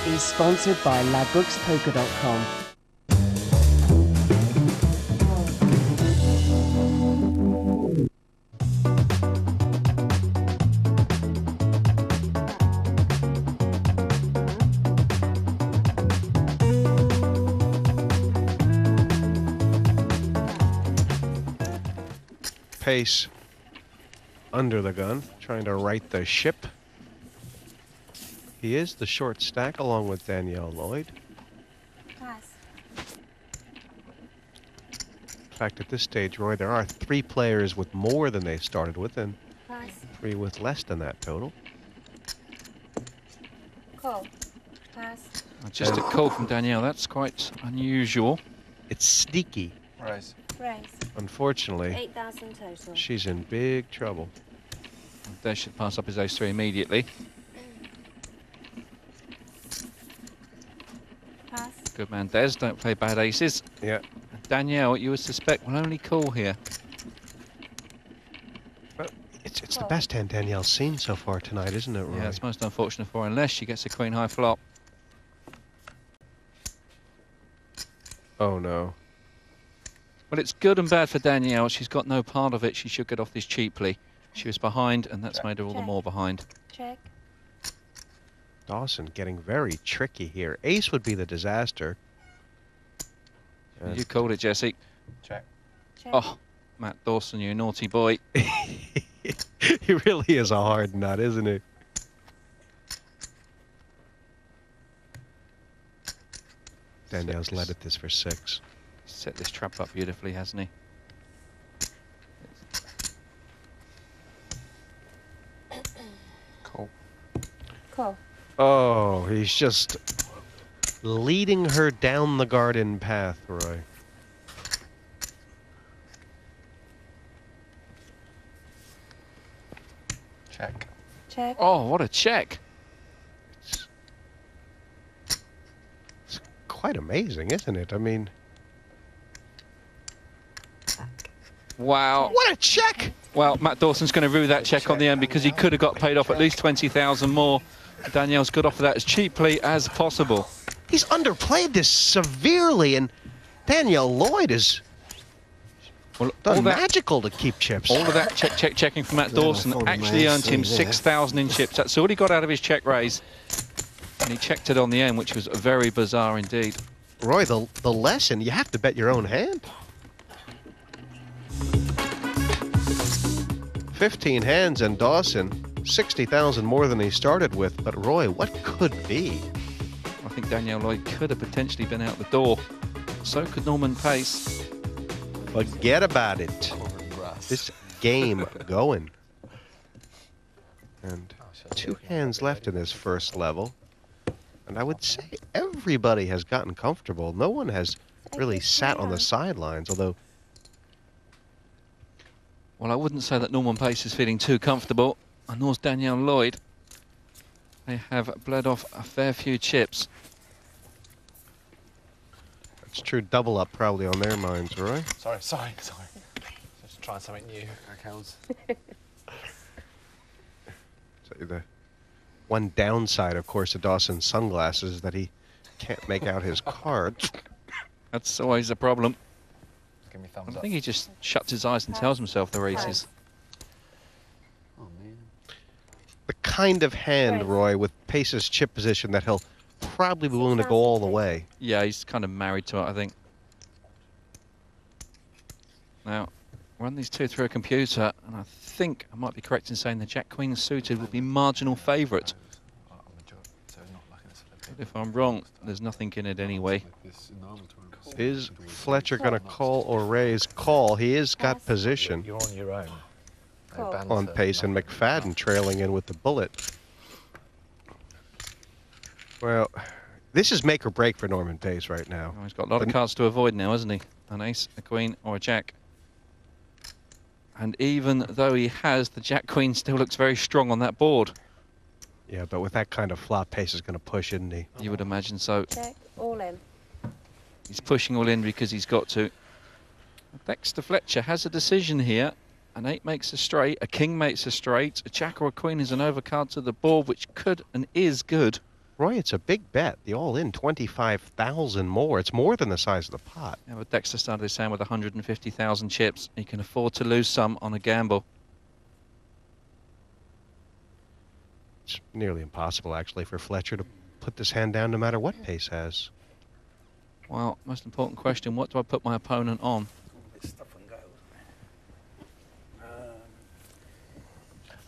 is sponsored by ladbrokespoker.com. Pace under the gun, trying to right the ship. He is the short stack along with Danielle Lloyd. Pass. In fact, at this stage, Roy, there are 3 players with more than they started with and Pass. 3 with less than that total. Call. Pass. Just a call from Danielle. That's quite unusual. It's sneaky. Raise. Raise. Unfortunately, 8,000 total. she's in big trouble. Des should pass up his ace-3 immediately. Pass. Good man, Des. Don't play bad aces. Yeah. Danielle, you would suspect, will only call here. But it's the best hand Danielle's seen so far tonight, isn't it, Roy? Yeah, it's most unfortunate for her, unless she gets a queen high flop. Oh, no. Well, it's good and bad for Danielle. She's got no part of it. She should get off this cheaply. She was behind, and that's made her all the more behind. Check. Dawson getting very tricky here. Ace would be the disaster. You called it, Jesse. Check. Check. Oh, Matt Dawson, you naughty boy. He really is a hard nut, isn't he? Danielle's led at this for 6. Set this trap up beautifully, hasn't he? Call. Call. Oh, he's just leading her down the garden path, Roy. Check. Check. Oh, what a check. It's quite amazing, isn't it? I mean, Wow. what a check! Well, Matt Dawson's going to rue that check on the end because he could have got paid off at least 20,000 more. Danielle's got off of that as cheaply as possible. He's underplayed this severely, and Danielle Lloyd is done magical to keep chips. All of that checking from Matt Dawson actually earned him 6,000 in chips. That's all he got out of his check raise. And he checked it on the end, which was very bizarre indeed. Roy, the lesson, you have to bet your own hand. 15 hands and Dawson, 60,000 more than he started with. But Roy, what could be? I think Danielle Lloyd could have potentially been out the door. So could Norman Pace. Forget about it. This game going. And 2 hands left in this first level. And I would say everybody has gotten comfortable. No one has really sat on the sidelines, although... Well, I wouldn't say that Norman Pace is feeling too comfortable. And nor's Danielle Lloyd. They have bled off a fair few chips. It's true double up probably on their minds, Roy. Sorry. Just trying something new. Accounts. So the one downside, of course, of Dawson's sunglasses is that he can't make out his cards. That's always a problem. Give me thumbs I up. think he just shuts his eyes and tells himself the aces. Oh, man. The kind of hand, Roy, with Pace's chip position that he'll probably be willing to go all the way. Yeah, he's kind of married to it, I think. Now, run these two through a computer, and I think I might be correct in saying the Jack-Queen suited will be marginal favourite. But if I'm wrong, there's nothing in it anyway. Is Fletcher going to call or raise? Call. He has got position You're on your own. No Call. banter, on Pace, and McFadden trailing in with the bullet. Well, this is make or break for Norman Pace right now. Oh, he's got a lot of cards to avoid now, hasn't he? An ace, a queen, or a jack. And even though he has, the Jack-Queen still looks very strong on that board. Yeah, but with that kind of flop, Pace is going to push, isn't he? You would imagine so. Check. All in. He's pushing all in because he's got to. Dexter Fletcher has a decision here. An 8 makes a straight, a king makes a straight, a jack or a queen is an overcard to the board, which could and is good. Roy, it's a big bet. The all-in 25,000 more. It's more than the size of the pot. Yeah, but Dexter started his hand with 150,000 chips. He can afford to lose some on a gamble. It's nearly impossible, actually, for Fletcher to put this hand down no matter what Pace has. Well, most important question, what do I put my opponent on? I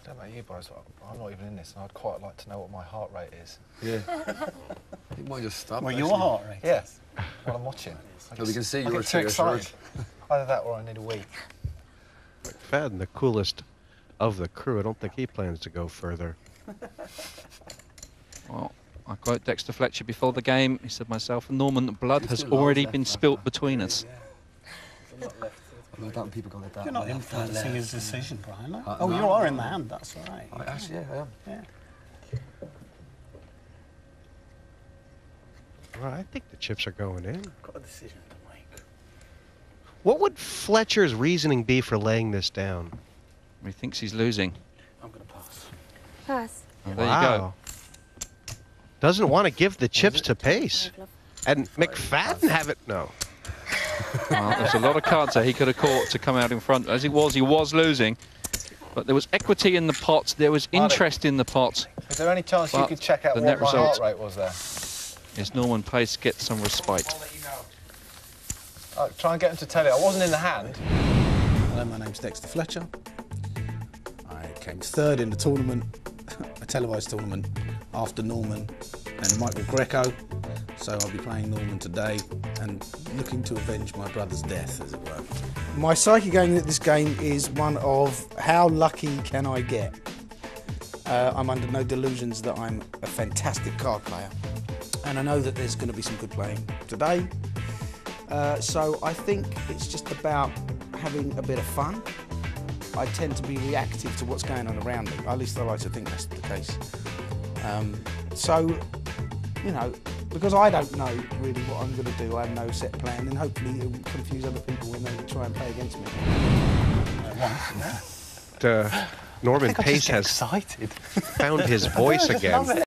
don't know about you boys, but I'm not even in this, and I'd quite like to know what my heart rate is. Yeah. You might just stop. Well, your heart rate. Yeah. While I'm watching. So we can see I you're get too excited. excited. Either that or I need a wee. Mcfadden, the coolest of the crew, I don't think he plans to go further. Well, I quote Dexter Fletcher before the game. He said, myself and Norman, blood has already been spilt between us. People go like that. You're not influencing his decision, Brian. No? Oh, no, you are in the hand, that's right. Actually, yeah, I am. Yeah. Well, I think the chips are going in. Got a decision to make. What would Fletcher's reasoning be for laying this down? He thinks he's losing. I'm going to pass. Pass. Oh, there you go. Doesn't want to give the chips to Pace. And Mcfadden have it. No. Well, there's a lot of cards that he could have caught to come out in front. As it was, he was losing. But there was equity in the pot. There was interest in the pot. Is there any chance you But could check out the what net my heart result rate was there? is Norman Pace gets some respite. Try and get him to tell you. I wasn't in the hand. Hello, my name's Dexter Fletcher. I came third in the tournament, a televised tournament, after Norman and Michael Greco. So I'll be playing Norman today and looking to avenge my brother's death, as it were. My psyche going at this game is one of how lucky can I get? I'm under no delusions that I'm a fantastic card player. And I know that there's going to be some good playing today. So I think it's just about having a bit of fun. I tend to be reactive to what's going on around me. At least I like to think that's the case. So, you know, because I don't know really what I'm going to do, I have no set plan, and hopefully it will confuse other people when they try and play against me. Norman Pace has excited. found his voice again.